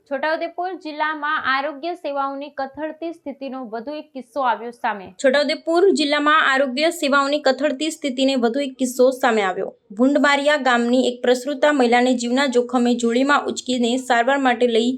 છોટાઉદેપુર જિલ્લામાં આરોગ્ય સેવાઓની કથળતી સ્થિતિનો વધુ એક કિસ્સો આવ્યો સામે. છોટાઉદેપુર જિલ્લામાં આરોગ્ય સેવાઓની કથળતી સ્થિતિને વધુ એક કિસ્સો સામે આવ્યો. ભૂંડમારિયા ગામની એક પ્રસૂતા મહિલાને જીવના જોખમે જોડીમાં ઉંચકીને સારવાર માટે લઈ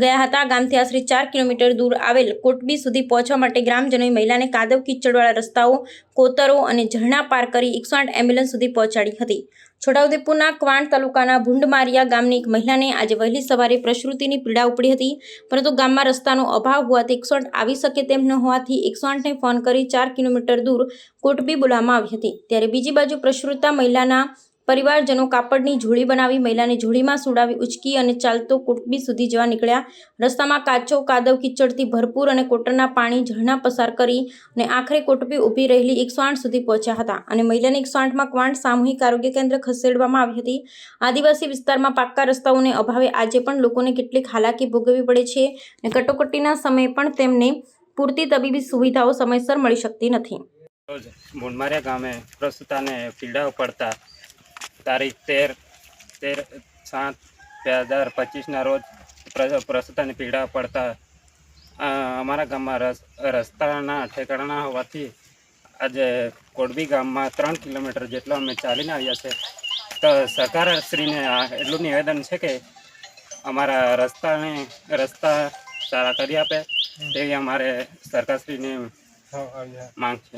ગયા હતા. ગામથી આશરે 4 કિલોમીટર દૂર આવેલ કોટબી સુધી પહોંચવા માટે ગ્રામજનોએ મહિલાને કાદવ કીચડવાળા રસ્તાઓ, કોતરો અને ઝરણા પાર કરી 108 એમ્બ્યુલન્સ સુધી પહોંચાડી હતી. છોટાઉદેપુરના ક્વાંટ તાલુકાના ભૂંડમારિયા ગામની એક મહિલાને આજે વહેલી સવારે પ્રસૂતિની પીડા ઉપડી હતી, પરંતુ ગામમાં રસ્તાનો અભાવ હોવાથી 108 આવી શકે તેમ ન હોવાથી 108ને ફોન કરી 4 કિલોમીટર દૂર કોટબી બોલાવવામાં આવી હતી. ત્યારે બીજી બાજુ પ્રસૂતા મહિલાના પરિવારજનો કાપડની જોડી બનાવી મહિલાને જોડીમાં સુડાવી ઉંચકી અને ચાલતો કોટબી સુધી જવા નીકળ્યા. રસ્તામાં કાચો કાદવ કીચડથી ભરપૂર અને કોટરના પાણી ઝરણા પસાર કરી અને આખરે કોટબી ઊભી રહેલી 108 સુધી પહોંચ્યા હતા અને મહિલાને 108માં ક્વાંટ સામૂહિક આરોગ્ય કેન્દ્ર ખસેડવામાં આવી હતી. આદિવાસી વિસ્તારમાં પાક્કા રસ્તાઓને અભાવે આજે પણ લોકોને કેટલીક હાલાકી ભોગવવી પડે છે અને કટોકટીના સમયે પણ તેમને પૂરતી તબીબી સુવિધાઓ સમયસર મળી શકતી નથી. ભૂંડમારિયા ગામે પ્રસૂતાને પીડા પડતા તારીખ 13/7/2025ના રોજ પ્રસૂતાને પીડા પડતા અમારા ગામમાં રસ્તાના ઠેકાણા હોવાથી આજે કોટબી ગામમાં 3 કિલોમીટર જેટલો અમે ચાલીને આવ્યા છે. તો સરકારશ્રીને એટલું નિવેદન છે કે અમારા રસ્તા સારા કરી આપે તેવી અમારે સરકારશ્રીની માંગ છે.